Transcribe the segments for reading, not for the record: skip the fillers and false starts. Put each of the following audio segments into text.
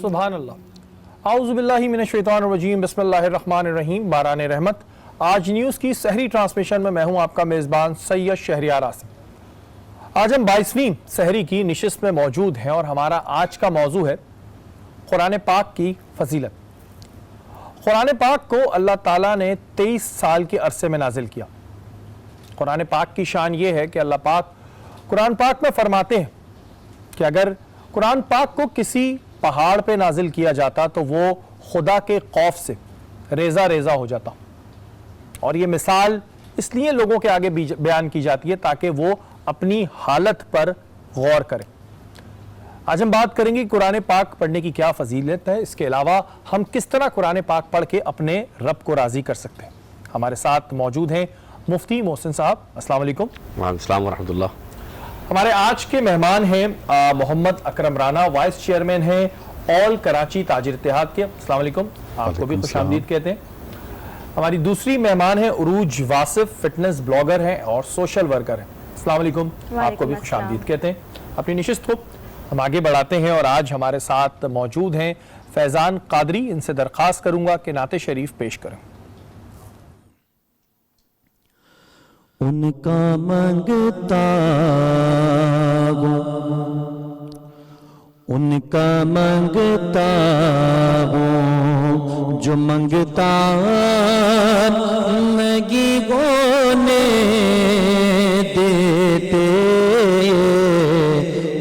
सुभान अल्लाह। आऊज़ु बिल्लाहि मिनश शैतानिर रजीम बिस्मिल्लाहिर रहमानिर रहीम। बारान रहमत। आज न्यूज़ की सहरी ट्रांसमिशन में मैं हूं आपका मेज़बान सैयद शहरियार आसिम। आज हम 22वीं सहरी की निशिस्त में मौजूद हैं और हमारा आज का मौजू है कुरान पाक की फजीलत। कुरान पाक को अल्लाह ताला ने 23 साल के अरसे में नाजिल किया। कुरान पाक की शान ये है कि अल्लाह पाक कुरान पाक में फरमाते हैं कि अगर कुरान पाक को किसी पहाड़ पे नाजिल किया जाता तो वो खुदा के खौफ से रेजा रेजा हो जाता। और ये मिसाल इसलिए लोगों के आगे बयान की जाती है ताकि वो अपनी हालत पर गौर करें। आज हम बात करेंगे कुरान पाक पढ़ने की क्या फजीलत है, इसके अलावा हम किस तरह कुरान पाक पढ़ के अपने रब को राजी कर सकते हैं। हमारे साथ मौजूद हैं मुफ्ती मोहसिन साहब। अस्सलाम वालेकुम। वालेकुम व रहमतुल्लाह। हमारे आज के मेहमान हैं मोहम्मद अकरम राना, वाइस चेयरमैन हैं ऑल कराची ताजिर इत्तेहाद के। अस्सलाम वालेकुम, आपको भी खुशामदीद कहते हैं। हमारी दूसरी मेहमान है उरूज वासिफ, फिटनेस ब्लॉगर हैं और सोशल वर्कर हैं। अस्सलाम वालेकुम, आपको भी खुशामदीद कहते हैं। अपनी निशिस्त को हम आगे बढ़ाते हैं और आज हमारे साथ मौजूद हैं फैजान कादरी। इनसे दरख्वास्त करूंगा कि नाते शरीफ पेश करें। उनका मंगता हूँ, उनका मंगता हूँ जो मंगता नगी गोने देते।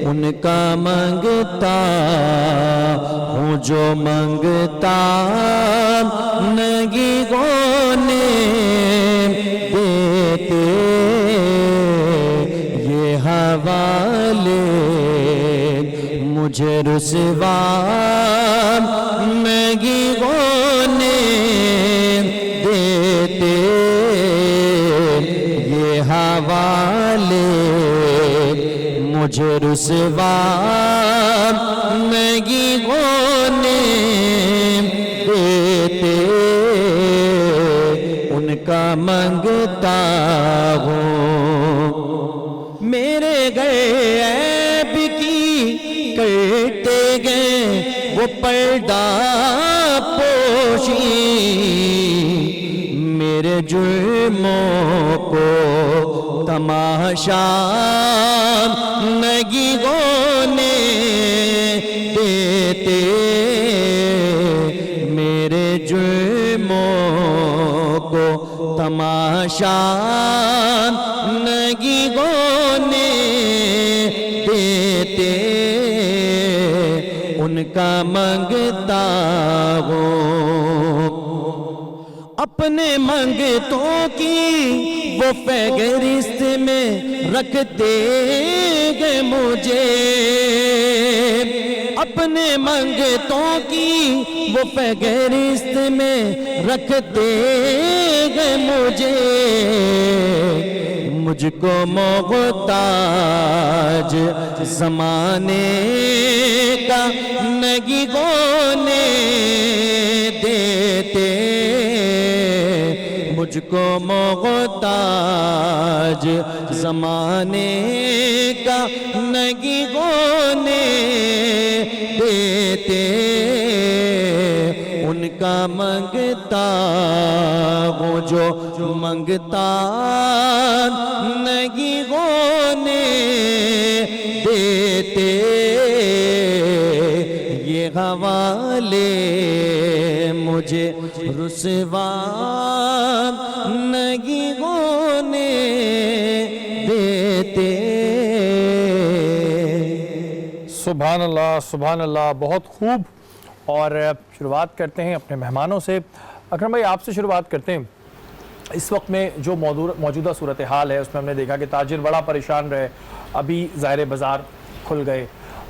उनका मंगता हूँ जो मंगता नगी गोने देते। ये हवाले मुझे रुसवा नगी गोने देते। ये हवाले मुझे रुसवा नगी गोने देते। उनका मंगता हूँ मेरे गए ऐब की करते गए वो पर्दा पोशी। जुल्मों को तमाशा नहीं होने देते, मेरे जुल्मों को तमाशा नहीं होने देते, उनका मंगता हूँ अपने मंगतों की वो फहरिस्त में रखते गए मुझे, अपने मंगतों की वो फहरिस्त में रखते गए मुझे, मुझको मोहताज ज़माने का नहीं होने देते, मुझको मोहताज ज़माने का नहीं होने देते, उनका मंगता हूँ जो मंगता नहीं होने देते, ये हवाले मुझे रुसवा नहीं होने देते। सुभान अल्लाह, बहुत खूब। और शुरुआत करते हैं अपने मेहमानों से। अकरम भाई, आपसे शुरुआत करते हैं। इस वक्त में जो मौजूदा सूरत हाल है उसमें हमने देखा कि ताजिर बड़ा परेशान रहे, अभी ज़ाहिर बाज़ार खुल गए,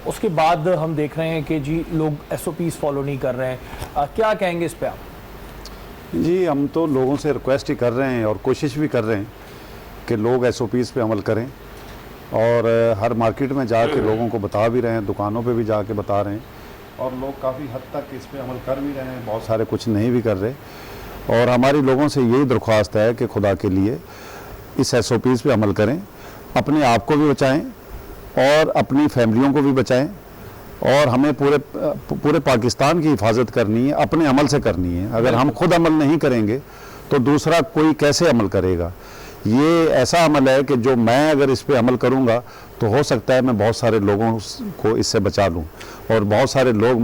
उसके बाद हम देख रहे हैं कि जी लोग SOPs फॉलो नहीं कर रहे हैं। क्या कहेंगे इस पे आप? जी, हम तो लोगों से रिक्वेस्ट ही कर रहे हैं और कोशिश भी कर रहे हैं कि लोग SOPs पे अमल करें, और हर मार्केट में जाके लोगों को बता भी रहे हैं, दुकानों पे भी जाके बता रहे हैं, और लोग काफ़ी हद तक इस पे अमल कर भी रहे हैं, बहुत सारे कुछ नहीं भी कर रहे। और हमारी लोगों से यही दरख्वास्त है कि खुदा के लिए इस SOPs पे अमल करें, अपने आप को भी बचाएं और अपनी फैमिलियों को भी बचाएं, और हमें पूरे पाकिस्तान की हिफाजत करनी है, अपने अमल से करनी है। अगर हम खुद अमल नहीं करेंगे तो दूसरा कोई कैसे अमल करेगा? ये ऐसा अमल है कि जो मैं अगर इस पे अमल करूंगा तो हो सकता है मैं बहुत सारे लोगों को इससे बचा लूं, और बहुत सारे लोग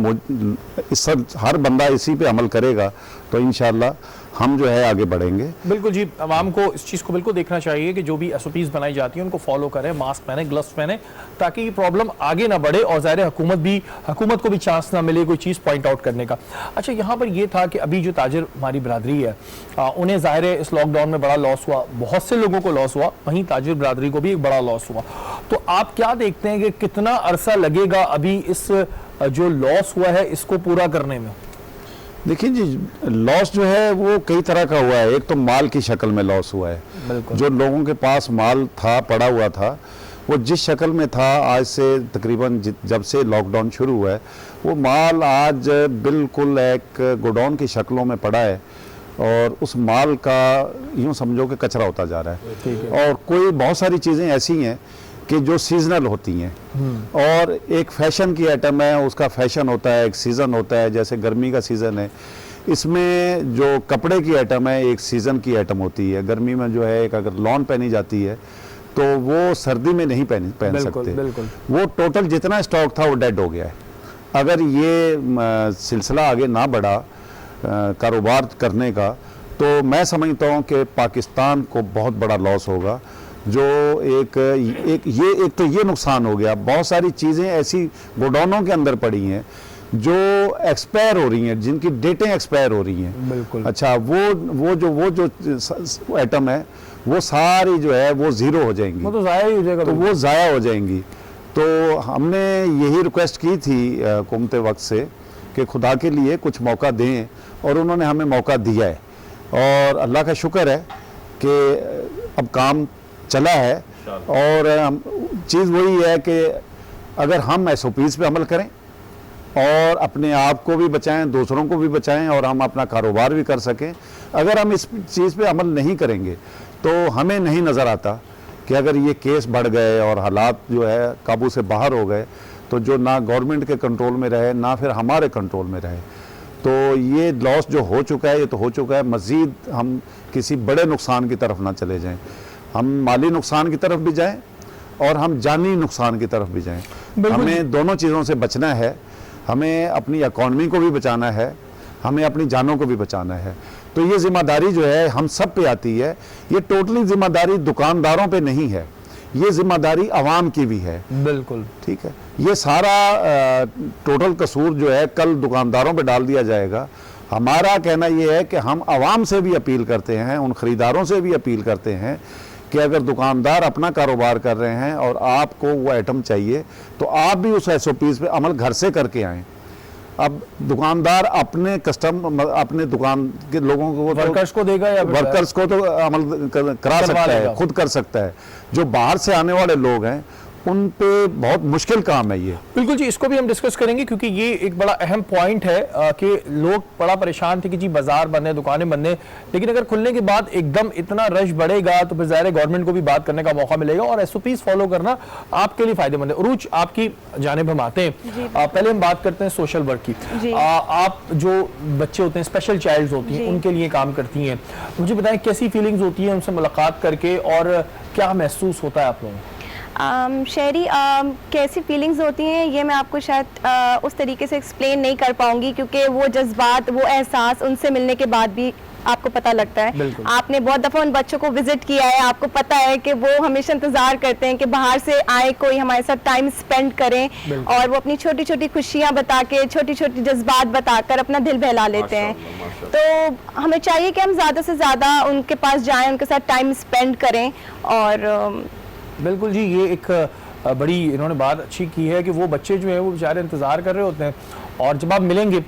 हर बंदा इसी पे अमल करेगा तो इंशाअल्लाह हम जो है आगे बढ़ेंगे। बिल्कुल जी, आवाम को इस चीज़ को बिल्कुल देखना चाहिए कि जो भी SOPs बनाई जाती हैं उनको फॉलो करें, मास्क पहने, ग्लव्स पहने, ताकि ये प्रॉब्लम आगे ना बढ़े और ज़ाहिर हुकूमत को भी चांस ना मिले कोई चीज़ पॉइंट आउट करने का। अच्छा, यहाँ पर ये था कि अभी जो ताजिर हमारी बरादरी है उन्हें ज़ाहिर है इस लॉकडाउन में बड़ा लॉस हुआ, बहुत से लोगों को लॉस हुआ, वहीं ताजिर बरादरी को भी एक बड़ा लॉस हुआ। तो आप क्या देखते हैं कि कितना अरसा लगेगा अभी इस जो लॉस हुआ है इसको पूरा करने में? देखिए जी, लॉस जो है वो कई तरह का हुआ है। एक तो माल की शक्ल में लॉस हुआ है, जो लोगों के पास माल था, पड़ा हुआ था, वो जिस शक्ल में था आज से तकरीबन जब से लॉकडाउन शुरू हुआ है वो माल आज बिल्कुल एक गोडाउन की शक्लों में पड़ा है, और उस माल का यूँ समझो कि कचरा होता जा रहा है। और कोई बहुत सारी चीज़ें ऐसी हैं कि जो सीजनल होती हैं, और एक फैशन की आइटम है, उसका फैशन होता है, एक सीज़न होता है, जैसे गर्मी का सीज़न है, इसमें जो कपड़े की आइटम है एक सीज़न की आइटम होती है। गर्मी में जो है एक अगर लॉन पहनी जाती है तो वो सर्दी में नहीं पहन सकते। वो टोटल जितना स्टॉक था वो डेड हो गया है। अगर ये सिलसिला आगे ना बढ़ा कारोबार करने का तो मैं समझता हूँ कि पाकिस्तान को बहुत बड़ा लॉस होगा। जो एक तो ये नुकसान हो गया, बहुत सारी चीज़ें ऐसी गोडाउनों के अंदर पड़ी हैं जो एक्सपायर हो रही हैं, जिनकी डेटें एक्सपायर हो रही हैं। बिल्कुल। अच्छा, वो जो आइटम है वो सारी जो है वो ज़ीरो हो जाएंगी, वो तो ज़ाया ही हो जाएगा, तो वो ज़ाया हो जाएंगी। तो हमने यही रिक्वेस्ट की थी हुकूमत वक्त से कि खुदा के लिए कुछ मौका दें, और उन्होंने हमें मौका दिया है, और अल्लाह का शुक्र है कि अब काम चला है। और चीज़ वही है कि अगर हम SOPs पे अमल करें और अपने आप को भी बचाएं, दूसरों को भी बचाएं, और हम अपना कारोबार भी कर सकें। अगर हम इस चीज़ पे अमल नहीं करेंगे तो हमें नहीं नज़र आता कि अगर ये केस बढ़ गए और हालात जो है काबू से बाहर हो गए तो जो ना गवर्नमेंट के कंट्रोल में रहे ना फिर हमारे कंट्रोल में रहे, तो ये लॉस जो हो चुका है ये तो हो चुका है, मज़ीद हम किसी बड़े नुकसान की तरफ ना चले जाएं, हम माली नुकसान की तरफ भी जाएं और हम जानी नुकसान की तरफ भी जाएं। हमें दोनों चीज़ों से बचना है, हमें अपनी इकॉनमी को भी बचाना है, हमें अपनी जानों को भी बचाना है। तो ये जिम्मेदारी जो है हम सब पे आती है, ये टोटली जिम्मेदारी दुकानदारों पे नहीं है, ये जिम्मेदारी आवाम की भी है। बिल्कुल ठीक है, ये सारा टोटल कसूर जो है कल दुकानदारों पे डाल दिया जाएगा। हमारा कहना ये है कि हम आवाम से भी अपील करते हैं, उन ख़रीदारों से भी अपील करते हैं कि अगर दुकानदार अपना कारोबार कर रहे हैं और आपको वो आइटम चाहिए तो आप भी उस SOPs पे अमल घर से करके आएँ। अब दुकानदार अपने अपने दुकान के लोगों को वर्कर्स को देगा या वर्कर्स को तो अमल करा सकता है, खुद कर सकता है। जो बाहर से आने वाले लोग हैं उन पे बहुत मुश्किल काम है ये। बिल्कुल जी, इसको भी हम डिस्कस करेंगे क्योंकि ये एक बड़ा अहम पॉइंट है कि लोग बड़ा परेशान थे कि जी बाजार बंद है, दुकानें बंद है, लेकिन अगर खुलने के बाद एकदम इतना रश बढ़ेगा तो फिर ज़ाहिर है गवर्नमेंट को भी बात करने का मौका मिलेगा और SOPs फॉलो करना आपके लिए फायदेमंद है। उरूज, आपकी जानिब हम आते हैं, पहले हम बात करते हैं सोशल वर्क की। आप जो बच्चे होते हैं, स्पेशल चाइल्ड होती हैं, उनके लिए काम करती हैं, मुझे बताएं कैसी फीलिंग्स होती है उनसे मुलाकात करके और क्या महसूस होता है आप लोगों को? शहरी कैसी फीलिंग्स होती हैं ये मैं आपको शायद उस तरीके से एक्सप्लेन नहीं कर पाऊंगी, क्योंकि वो जज्बात, वो एहसास उनसे मिलने के बाद भी आपको पता लगता है। आपने बहुत दफ़ा उन बच्चों को विजिट किया है, आपको पता है कि वो हमेशा इंतजार करते हैं कि बाहर से आए, कोई हमारे साथ टाइम स्पेंड करें, और वो अपनी छोटी छोटी खुशियां बता के, छोटी छोटी जज्बात बताकर अपना दिल बहला लेते हैं। तो हमें चाहिए कि हम ज़्यादा से ज़्यादा उनके पास जाएं, उनके साथ टाइम स्पेंड करें। और बिल्कुल जी, ये एक बड़ी इन्होंने बात अच्छी की है कि वो बच्चे जो हैं वो बेचारे इंतज़ार कर रहे होते हैं और जब आप मिलेंगे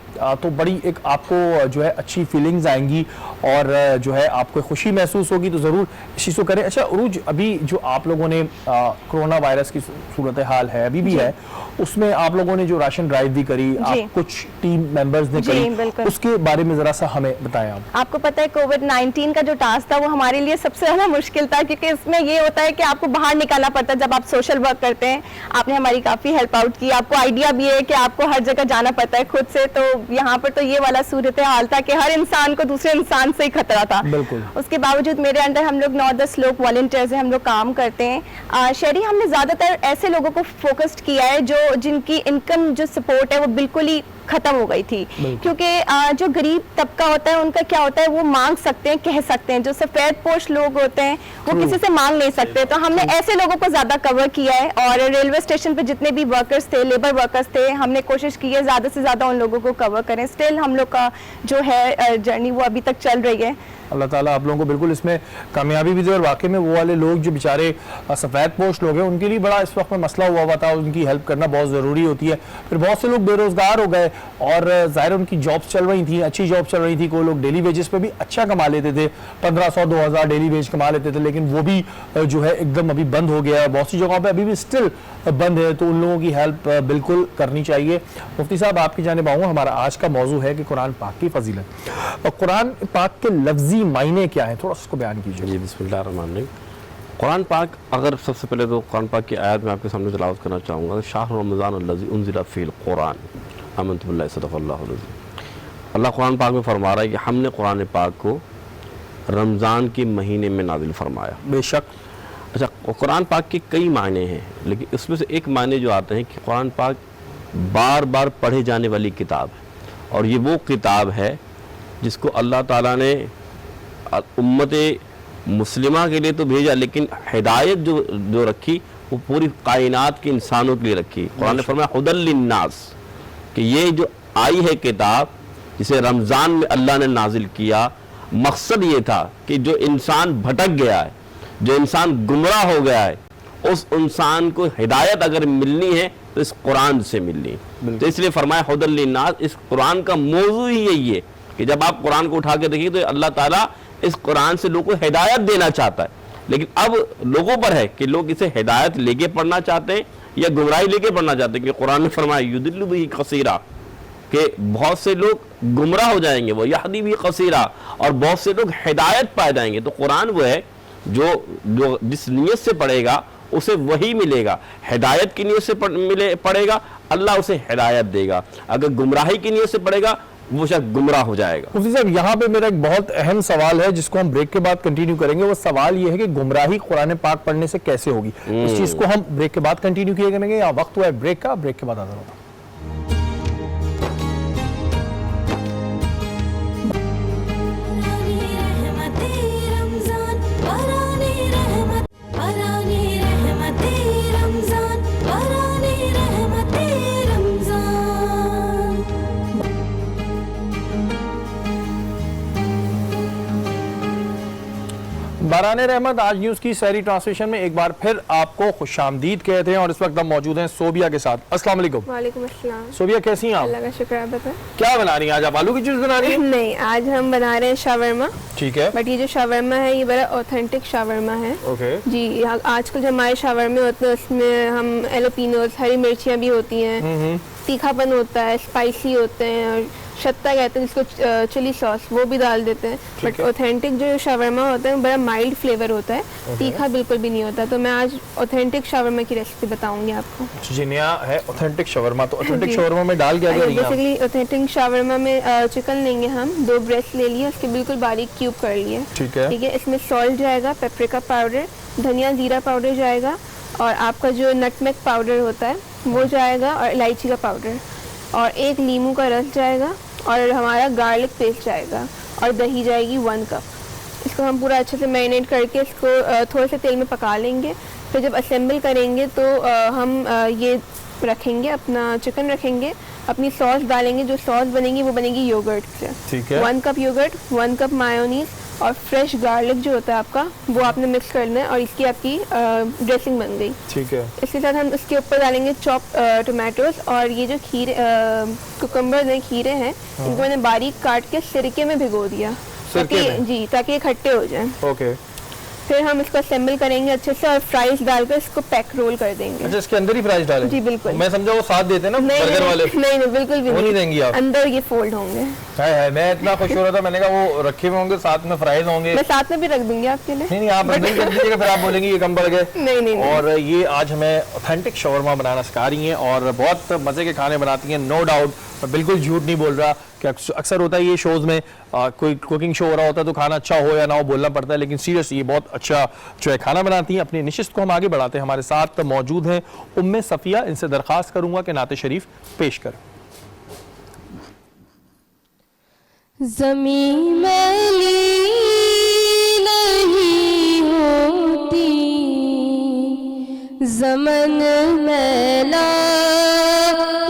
तो बड़ी एक आपको जो है अच्छी फीलिंग्स आएंगी और जो है आपको खुशी महसूस होगी, तो ज़रूर इस चीज़ को करें। अच्छा उरूज, अभी जो आप लोगों ने कोरोना वायरस की सूरत हाल है, अभी भी है, उसमें आप लोगों ने जो राशन ड्राइव भी करी, आप कुछ टीम मेंबर्स ने करी, उसके बारे में ज़रा सा हमें बताएं आप। आपको पता है कोविड-19 का जो टास्क था वो हमारे लिए सबसे ज़्यादा मुश्किल था, क्योंकि इसमें ये होता है कि आपको बाहर निकालना पड़ता है जब आप सोशल वर्क करते हैं। आपने हमारी काफ़ी हेल्प आउट की, आपको आइडिया भी है कि आपको हर जगह जाना पड़ता है खुद से, तो यहाँ पर तो ये वाला सूरत हाल था कि हर इंसान को दूसरे इंसान से ही खतरा था। उसके बावजूद मेरे अंडर हम लोग 9-10 लोग वॉलंटियर्स हैं, हम लोग काम करते हैं। शहरी हमने ज़्यादातर ऐसे लोगों को फोकस्ड किया है जिनकी इनकम जो सपोर्ट है वो बिल्कुल ही खत्म हो गई थी, क्योंकि जो गरीब तबका होता है उनका क्या होता है, वो मांग सकते हैं, कह सकते हैं। जो सफेद पोश लोग होते हैं वो किसी से मांग नहीं सकते, तो हमने ऐसे लोगों को ज्यादा कवर किया है। और रेलवे स्टेशन पे जितने भी वर्कर्स थे, लेबर वर्कर्स थे, हमने कोशिश की है ज्यादा से ज्यादा उन लोगों को कवर करें। स्टिल हम लोग का जो है जर्नी वो अभी तक चल रही है। अल्लाह ताला आप लोगों को बिल्कुल इसमें कामयाबी भी दे, और वाकई में वो वाले लोग जो बेचारे सफ़ेद पोश लोग हैं उनके लिए बड़ा इस वक्त में मसला हुआ था, उनकी हेल्प करना बहुत ज़रूरी होती है। फिर बहुत से लोग बेरोज़गार हो गए और ज़ाहिर उनकी जॉब्स चल रही थी, अच्छी जॉब चल रही थी, कोई लोग डेली वेजेस पे भी अच्छा कमा लेते थे, 1500-2000 डेली वेज कमा लेते थे, लेकिन वो भी जो है एकदम अभी बंद हो गया है। बहुत सी जगहों पर अभी भी स्टिल बंद है, तो उन लोगों की हेल्प बिल्कुल करनी चाहिए। मुफ्ती साहब आपकी जानिब आऊँगा, हमारा आज का मौजू है कि कुरान पाक की फजीलत और कुरान पाक के लफ्जी मायने क्या है, थोड़ा उसको बयान कीजिए। जी बिस्मिल्लाहिर्रहमानिर्रहीम। कुरान पाक, अगर सबसे पहले तो कुरान पाक की आयत में आपके सामने तिलावत करना चाहूँगा। शाहर रमज़ान अल्लज़ी उन्ज़िला फ़ीहिल कुरान आमनतु बिल्लाहि सदक़ल्लाहुल अज़ीम। अल्लाह कुरान पाक में फरमा रहा है कि हमने कुरान पाक को रमज़ान के महीने में नाज़िल फरमाया। बेशक। अच्छा, कुरान पाक के कई मायने हैं, लेकिन उसमें से एक मायने जो आते हैं कि कुरान पाक बार बार पढ़े जाने वाली किताब है, और ये वो किताब है जिसको अल्लाह ताला ने उम्मत मुस्लिमा के लिए तो भेजा, लेकिन हिदायत जो रखी वो पूरी कायनात के इंसानों के लिए रखी। कुरान ने फरमाया हुदल लिन्नास, कि ये जो आई है किताब जिसे रमज़ान में अल्लाह ने नाजिल किया, मकसद ये था कि जो इंसान भटक गया है, जो इंसान गुमराह हो गया है, उस इंसान को हिदायत अगर मिलनी है तो इस कुरान से मिलनी है। तो इसलिए फरमाया हुदल लिन्नास। इस कुरान का मौजू ही यही है कि जब आप कुरान को उठा के देखिए तो अल्लाह ताला इस कुरान से लोगों को हिदायत देना चाहता है, लेकिन अब लोगों पर है कि लोग इसे हिदायत लेके पढ़ना चाहते हैं या गुमराही लेके पढ़ना चाहते हैं। कि कुरान ने फरमाया युदिल्लु बिही कसीरा, कि बहुत से लोग गुमराह हो जाएंगे, वो यहदी बिही कसीरा, और बहुत से लोग हिदायत पा जाएंगे। तो कुरान वो है जो जिस नीयत से पढ़ेगा उसे वही मिलेगा। हिदायत की नीयत से पढ़ेगा, अल्लाह उसे हिदायत देगा। अगर गुमराही की नीयत से पढ़ेगा, वो शायद गुमराह हो जाएगा। मुफ्ती साहब, यहाँ पे मेरा एक बहुत अहम सवाल है जिसको हम ब्रेक के बाद कंटिन्यू करेंगे। वो सवाल ये है कि गुमराही कुरान पाक पढ़ने से कैसे होगी। इस चीज को हम ब्रेक के बाद कंटिन्यू किए करेंगे। यहाँ वक्त हुआ है ब्रेक का, ब्रेक के बाद हाजिर होगा। बाराने रहमत आज न्यूज की सहरी ट्रांसलेशन में एक बार फिर आपको खुशामदीद कहते हैं और इस वक्त हम मौजूद हैं सोबिया के साथ। अस्सलाम वालेकुम। वालेकुम अस्सलाम। सोबिया कैसी हैं आप? अल्लाह का शुक्र है। बताएं क्या बना रही हैं आज आप? आलू की चीज बना रही हैं? नहीं, आज हम बना रहे हैं शावरमा। ठीक है। बट ये जो शावरमा है ये बड़ा ऑथेंटिक शावरमा है। ओके जी, आजकल जो हमारे शावरमे होते हैं उसमें हम एलोपिनोज, हरी मिर्चियाँ भी होती हैं, तीखापन होता है, स्पाइसी होते हैं और शत्ता कहते हैं जिसको चिली सॉस, वो भी डाल देते हैं। बट ऑथेंटिक जो शावरमा होता है बड़ा माइल्ड फ्लेवर होता है, तीखा बिल्कुल भी नहीं होता। तो मैं आज ऑथेंटिक शावरमा की रेसिपी बताऊंगी आपको। जी, नया है ऑथेंटिक शावरमा। तो ऑथेंटिक शावरमा में डाल क्या रही हैं? बेसिकली ऑथेंटिक शावरमा में चिकन लेंगे हम, 2 ब्रेस्ट ले लिए, उसके बिल्कुल बारीक क्यूब कर लिए। ठीक है। ठीक है। इसमें सॉल्ट जाएगा, पेपरिका पाउडर, धनिया जीरा पाउडर जाएगा और आपका जो नटमेग पाउडर होता है वो जाएगा और इलायची का पाउडर और 1 नींबू का रस जाएगा और हमारा गार्लिक पेस्ट जाएगा और दही जाएगी 1 कप। इसको हम पूरा अच्छे से मैरिनेट करके इसको थोड़े से तेल में पका लेंगे। फिर जब असेंबल करेंगे तो हम ये रखेंगे, अपना चिकन रखेंगे, अपनी सॉस डालेंगे। जो सॉस बनेगी वो बनेगी योगर्ट से। ठीक है। 1 कप योगर्ट, 1 कप मायोनीज और फ्रेश गार्लिक जो होता है आपका वो आपने मिक्स करना है और इसकी आपकी ड्रेसिंग बन गई। ठीक है। इसके साथ हम इसके ऊपर डालेंगे चॉप टोमेटोज और ये जो खीरे कुकम्बर हैं, खीरे हैं, इनको मैंने बारीक काट के सिरके में भिगो दिया जी, ताकि ये खट्टे हो जाएं। ओके। फिर हम इसको असेंबल करेंगे अच्छे से और फ्राइज डालकर इसको पैक रोल कर देंगे। अच्छा, इसके अंदर ही फ्राइज डालें? जी बिल्कुल। मैं समझा वो साथ देते हैं ना बर्गर वाले। नहीं, बिल्कुल भी नहीं देंगी आप? अंदर ये फोल्ड होंगे। है, मैं इतना खुश हो रहा था, मैंने कहा वो रखे हुए होंगे साथ में फ्राइज होंगे। मैं साथ में भी रख दूंगी आपके लिए। नहीं, आप नहीं कर दीजिएगा, फिर आप बोलेंगे ये कम पड़ गए। नहीं। और ये आज हमें ऑथेंटिक शवरमा बनाना सिखा रही हैं और बहुत मजे के खाने बनाती हैं, नो डाउट। मैं बिल्कुल झूठ नहीं बोल रहा कि अक्सर होता है ये शोज में कोई कुकिंग शो हो रहा होता है तो खाना अच्छा हो या ना हो बोलना पड़ता है, लेकिन सीरियसली ये बहुत अच्छा जो है खाना बनाती हैं। अपनी निशिस्त को हम आगे बढ़ाते हैं। हमारे साथ मौजूद हैं उम्मे सफिया। इनसे दरख्वास्त करूंगा कि नाते शरीफ पेश करें। ज़मीं मैली नहीं होती, ज़मन मैला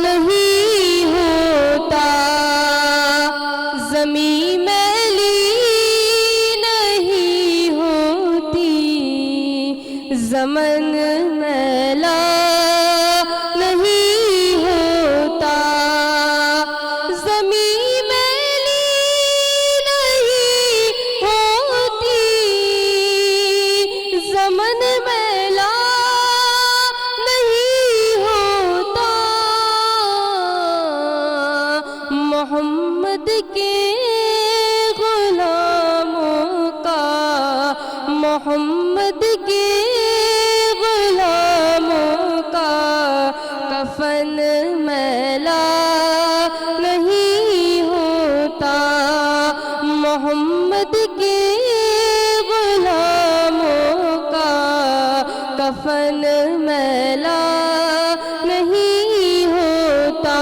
नहीं होता, ज़मीं मैली नहीं होती, ज़मन मैला नहीं होता, ज़मीं मैली नहीं होती, ज़मन मैला नहीं होता, मोहम्मद के गुलामों का, मोहम्मद के गुलामों का कफन मैला नहीं होता, मोहम्मद के गुलामों का कफन मैला नहीं होता,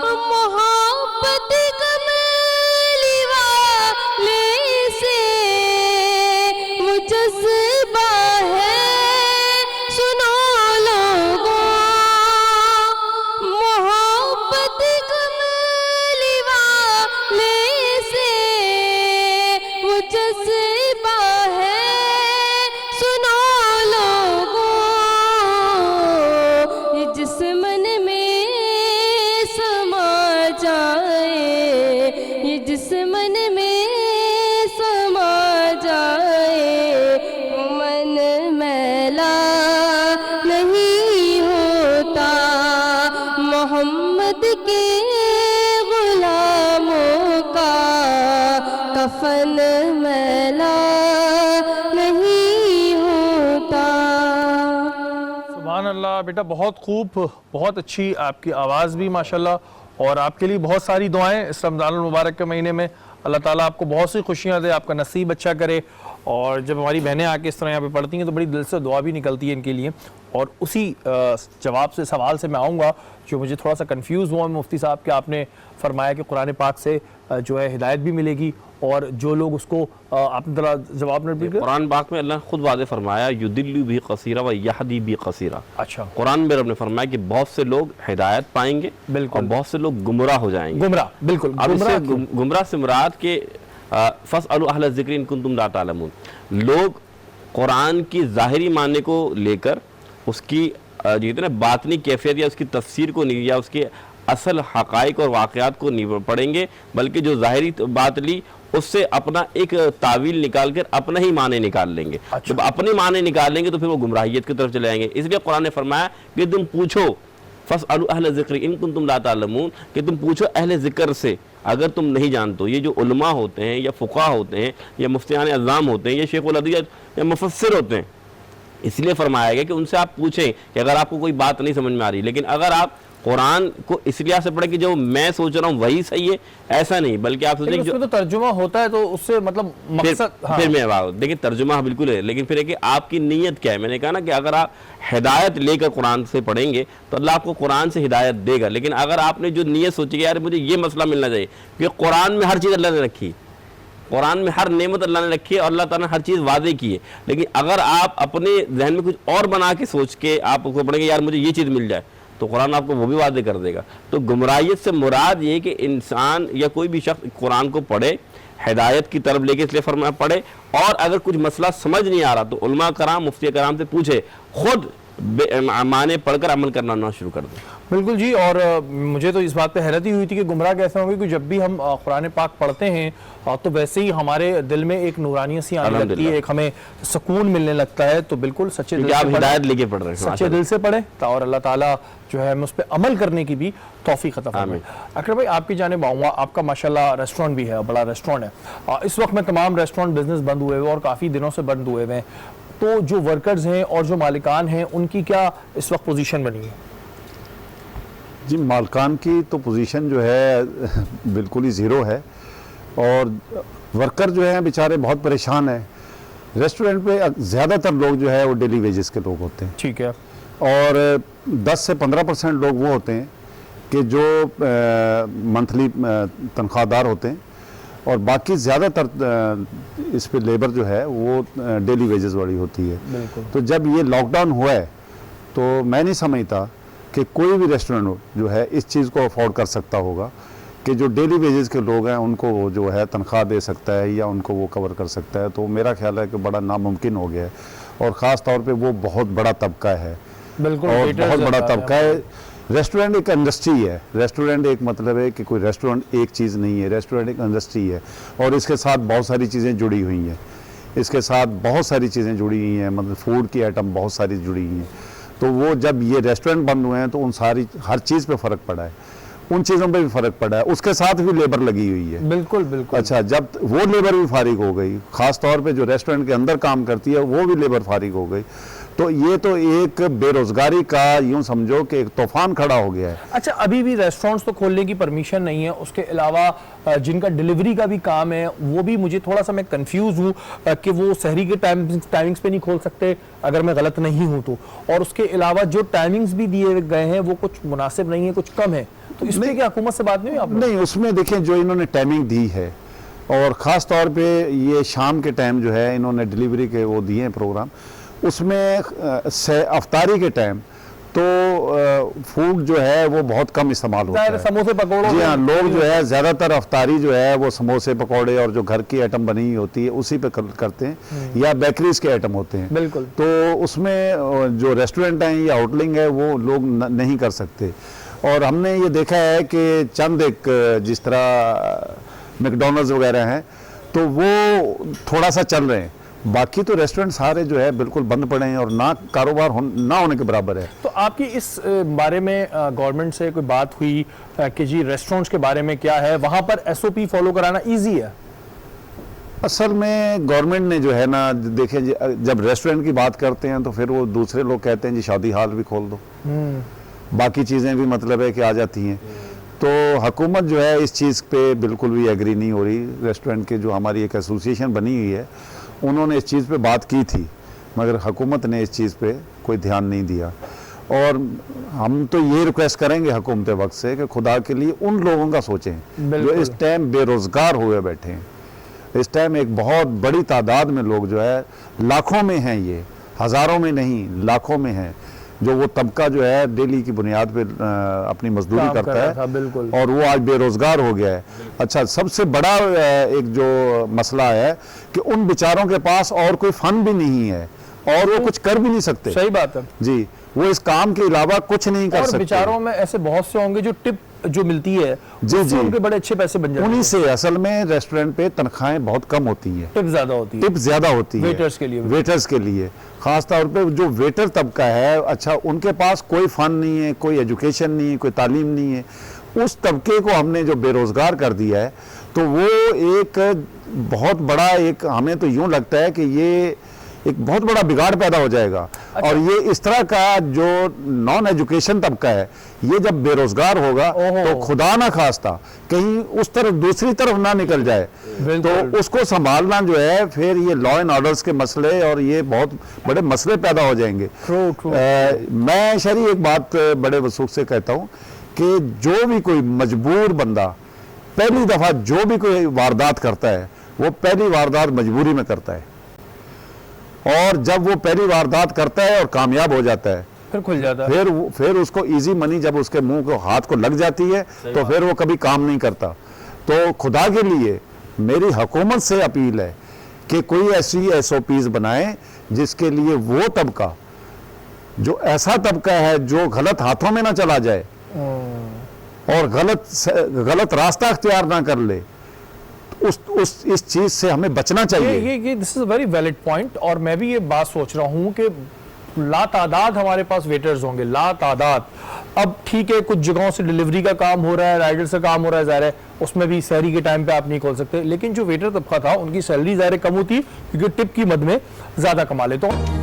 मोहब्बत कमली वाले से वो जज्बा है, सुनो लोगों, मोहब्बत कमली वाले से वो जज्बा है, सुनो लोगों, ये जिस मन में समा जाए, ये जिस मन में समा जाए, वो मन मैला नहीं होता, मोहम्मद के गुलामों का कफन मैला नहीं होता। सुभान अल्लाह बेटा, बहुत खूब, बहुत अच्छी आपकी आवाज़ भी माशाल्लाह और आपके लिए बहुत सारी दुआएं इस रमज़ान मुबारक के महीने में। अल्लाह ताला आपको बहुत सी खुशियां दे, आपका नसीब अच्छा करे। और जब हमारी बहनें आके इस तरह यहाँ पे पढ़ती हैं तो बड़ी दिल से दुआ भी निकलती है इनके लिए। और उसी जवाब से, सवाल से मैं आऊँगा जो मुझे थोड़ा सा कंफ्यूज हुआ मुफ्ती साहब कि आपने फरमाया कि कुरान पाक से जो है हिदायत भी मिलेगी और जो लोग उसको आपने जरा जवाब नहीं दिया। कुरान पाक में अल्लाह ने खुद वादे फरमाया युदिल्लु भी कसीरा व यहदी भी कसीरा। अच्छा, कुरान में रब ने फरमाया कि बहुत से लोग हिदायत पाएंगे और बहुत से लोग गुमराह हो जाएंगे। गुमराह, बिल्कुल। अब इससे गुमराह से मुराद के फस्अलु अहल ज़िक्र इन कुंतुम ला तालमून, लोग कुरान की ज़ाहिरी मानने को लेकर उसकी जितने बातनी कैफियत या उसकी तफसीर को नहीं, या उसके असल हक़ाइक़ और वाक़यात को नहीं पढ़ेंगे, बल्कि जो ज़ाहिरी बात ली उससे अपना एक तावील निकाल कर अपना ही माने निकाल लेंगे। अच्छा। जब अपने माने निकाल लेंगे तो फिर वो गुमराहियत की तरफ चले जाएंगे। इसलिए कुरान ने फरमाया कि तुम पूछो फस्अलु अहल ज़िक्र इन कुंतुम ला तालमून, कि तुम पूछो अहले ज़िक्र से अगर तुम नहीं जानते हो। ये जो उलमा होते हैं या फ़ुक़हा होते हैं या मुफ्तियान अज़्ज़ाम होते हैं या शेखुल हदीस या मुफस्सिर होते हैं, इसलिए फरमाया गया कि उनसे आप पूछें कि अगर आपको कोई बात नहीं समझ में आ रही। लेकिन अगर आप कुरान को इसलिए से पढ़े कि जो मैं सोच रहा हूँ वही सही है, ऐसा नहीं, बल्कि आप सोचें जो तो तर्जुमा होता है तो उससे मतलब मकसद। फिर मैं देखिए तर्जुमा बिल्कुल है, लेकिन फिर है कि आपकी नीयत क्या है। मैंने कहा ना कि अगर आप हिदायत लेकर कुरान से पढ़ेंगे तो अल्लाह आपको कुरान से हिदायत देगा। लेकिन अगर आपने जो नीयत सोची कि यार मुझे ये मसला मिलना चाहिए, क्योंकि कुरान में हर चीज़ अल्लाह ने रखी, कुरान में हर नेमत अल्लाह ने रखी है और अल्लाह ताला ने हर चीज़ वादे की है। लेकिन अगर आप अपने जहन में कुछ और बना के सोच के आप उसको पढ़ेंगे यार मुझे ये चीज़ मिल जाए, तो कुरान आपको वो भी वादे कर देगा। तो गुमराहियत से मुराद ये कि इंसान या कोई भी शख्स कुरान को पढ़े, हिदायत की तरफ लेके इसलिए फरमाया पढ़े, और अगर कुछ मसला समझ नहीं आ रहा तो उलमा कराम, मुफ्ती कराम से पूछे, खुद माने पढ़कर अमल करना ना शुरू कर दे। बिल्कुल जी। और मुझे तो इस बात पे हैरत ही हुई थी कि गुमराह कैसे होंगे कि जब भी हम कुरान पाक पढ़ते हैं तो वैसे ही हमारे दिल में एक नूरानियत सी आने लगती है, एक हमें सुकून मिलने लगता है। तो बिल्कुल सच्चे दिल से आप हिदायत लेके पढ़ रहे हैं, सच्चे दिल से पढ़े और अल्लाह ताला जो है हमें उस पर अमल करने की भी तौफीक अता फरमाए। अकरम भाई, आपकी जानिब आऊँगा। आपका माशाल्लाह रेस्टोरेंट भी है, बड़ा रेस्टोरेंट है। इस वक्त में तमाम रेस्टोरेंट बिजनेस बंद हुए हुए और काफ़ी दिनों से बंद हुए हुए हैं, तो जो वर्कर्स हैं और जो मालिकान हैं उनकी क्या इस वक्त पोजीशन बनी है? जी, मालिकान की तो पोजीशन जो है बिल्कुल ही ज़ीरो है और वर्कर जो हैं बेचारे बहुत परेशान हैं। रेस्टोरेंट पे ज़्यादातर लोग जो है वो डेली वेजेस के लोग होते हैं। ठीक है। और 10 से 15% लोग वो होते हैं कि जो मंथली तनख्वाहदार होते हैं, और बाकी ज़्यादातर इस पे लेबर जो है वो डेली वेजेस वाली होती है। बिल्कुल। तो जब ये लॉकडाउन हुआ है तो मैं नहीं समझता कि कोई भी रेस्टोरेंट जो है इस चीज़ को अफोर्ड कर सकता होगा कि जो डेली वेजेस के लोग हैं उनको वो जो है तनख्वाह दे सकता है या उनको वो कवर कर सकता है। तो मेरा ख्याल है कि बड़ा नामुमकिन हो गया है, और ख़ास तौर पे वो बहुत बड़ा तबका है। बिल्कुल, और बहुत बड़ा तबका है। रेस्टोरेंट एक इंडस्ट्री है। रेस्टोरेंट एक मतलब है कि कोई रेस्टोरेंट एक चीज़ नहीं है, रेस्टोरेंट एक इंडस्ट्री है और इसके साथ बहुत सारी चीज़ें जुड़ी हुई हैं। इसके साथ बहुत सारी चीज़ें जुड़ी हुई हैं, मतलब फूड की आइटम बहुत सारी जुड़ी हुई हैं। तो वो जब ये रेस्टोरेंट बंद हुए हैं तो उन सारी हर चीज़ पे फ़र्क पड़ा है, उन चीज़ों पे भी फ़र्क पड़ा है, उसके साथ भी लेबर लगी हुई है। बिल्कुल बिल्कुल। अच्छा, जब वो लेबर भी फारिग हो गई, ख़ास तौर पे जो रेस्टोरेंट के अंदर काम करती है वो भी लेबर फारिग हो गई, तो ये तो एक बेरोजगारी का यूं समझो कि एक तूफान खड़ा हो गया है। अच्छा, अभी भी रेस्टोरेंट्स तो खोलने की परमिशन नहीं है, उसके अलावा जिनका डिलीवरी का भी काम है वो भी, मुझे थोड़ा सा मैं कंफ्यूज हूँ कि वो सहरी के टाइमिंग्स पे नहीं खोल सकते अगर मैं गलत नहीं हूँ तो, और उसके अलावा जो टाइमिंग्स भी दिए गए हैं वो कुछ मुनासिब नहीं है, कुछ कम है। तो इसमें क्या हुकूमत से बात नहीं हुई आप? नहीं, उसमें देखें जो इन्होंने टाइमिंग दी है, और ख़ास तौर पे ये शाम के टाइम जो है इन्होंने डिलीवरी के वो दिए हैं प्रोग्राम, उसमें से अफ्तारी के टाइम तो फूड जो है वो बहुत कम इस्तेमाल होता है। समोसे पकौड़े। जी हाँ, लोग जो है ज़्यादातर अफ्तारी जो है वो समोसे पकौड़े और जो घर की आइटम बनी हुई होती है उसी पे करते हैं, या बेकरीज के आइटम होते हैं। बिल्कुल। तो उसमें जो रेस्टोरेंट हैं या होटलिंग है वो लोग नहीं कर सकते। और हमने ये देखा है कि चंद एक जिस तरह मैकडॉनल्ड्स वगैरह हैं तो वो थोड़ा सा चल रहे हैं, बाकी तो रेस्टोरेंट सारे जो है बिल्कुल बंद पड़े हैं और ना कारोबार ना होने के बराबर है। तो आपकी इस बारे में गवर्नमेंट से कोई बात हुई कि जी रेस्टोरेंट्स के बारे में क्या है, वहाँ पर SOP फॉलो कराना इजी है? असल में गवर्नमेंट ने जो है ना, देखें जब रेस्टोरेंट की बात करते हैं तो फिर वो दूसरे लोग कहते हैं जी शादी हाल भी खोल दो, बाकी चीज़ें भी मतलब है कि आ जाती हैं। तो हुकूमत जो है इस चीज़ पे बिल्कुल भी एग्री नहीं हो रही। रेस्टोरेंट के जो हमारी एक एसोसिएशन बनी हुई है, उन्होंने इस चीज़ पे बात की थी, मगर हुकूमत ने इस चीज़ पे कोई ध्यान नहीं दिया। और हम तो ये रिक्वेस्ट करेंगे हुकूमत वक्त से कि खुदा के लिए उन लोगों का सोचें जो इस टाइम बेरोज़गार हुए बैठे हैं। इस टाइम एक बहुत बड़ी तादाद में लोग जो है, लाखों में हैं, ये हज़ारों में नहीं लाखों में हैं, जो वो तबका जो है डेली की बुनियाद पे अपनी मजदूरी करता है बिल्कुल। और वो आज बेरोज़गार हो गया है। अच्छा, सबसे बड़ा एक जो मसला है कि उन बेचारों के पास और कोई फंड भी नहीं है और वो कुछ कर भी नहीं सकते। सही बात है जी, वो इस काम के अलावा कुछ नहीं कर सकते। बेचारों में ऐसे बहुत से होंगे जो टिप जो मिलती है, जी उससे जी, उनके बड़े अच्छे पैसे बन जाते हैं। उन्हीं से असल में रेस्टोरेंट पे तनख्वाहें बहुत कम होती हैं, टिप ज्यादा होती है, टिप ज्यादा होती है वेटर्स के लिए। वेटर्स के लिए खास तौर पे जो वेटर तबका है, अच्छा उनके पास कोई फंड नहीं है, कोई एजुकेशन नहीं है, कोई तालीम नहीं है। उस तबके को हमने जो बेरोजगार कर दिया है, तो वो एक बहुत बड़ा एक, हमें तो यूं लगता है कि ये एक बहुत बड़ा बिगाड़ पैदा हो जाएगा। अच्छा। और ये इस तरह का जो नॉन एजुकेशन तबका है, ये जब बेरोजगार होगा तो खुदा ना खास्ता कहीं उस तरफ दूसरी तरफ ना निकल जाए, तो उसको संभालना जो है, फिर ये लॉ एंड ऑर्डर्स के मसले और ये बहुत बड़े मसले पैदा हो जाएंगे। मैं शरी एक बात बड़े वसूख से कहता हूँ कि जो भी कोई मजबूर बंदा पहली दफा जो भी कोई वारदात करता है, वो पहली वारदात मजबूरी में करता है, और जब वो पहली वारदात करता है और कामयाब हो जाता है, फिर खुल जाता है, फिर उसको इजी मनी जब उसके मुंह को हाथ को लग जाती है, तो फिर वो कभी काम नहीं करता। तो खुदा के लिए मेरी हुकूमत से अपील है कि कोई ऐसी SOPs बनाए जिसके लिए वो तबका, जो ऐसा तबका है जो गलत हाथों में ना चला जाए और गलत रास्ता अख्तियार ना कर ले, इस चीज से हमें बचना चाहिए। ये this is very valid point. और मैं भी ये बात सोच रहा हूँ कि लातादाद हमारे पास वेटर्स होंगे, लातादाद। अब ठीक है, कुछ जगहों से डिलीवरी का काम हो रहा है, राइडर से काम हो रहा है, ज़ाहिर है उसमें भी सहरी के टाइम पे आप नहीं खोल सकते, लेकिन जो वेटर तबका था उनकी सैलरी ज़ाहिर कम होती क्योंकि टिप की मद में ज़्यादा कमा लेते हो।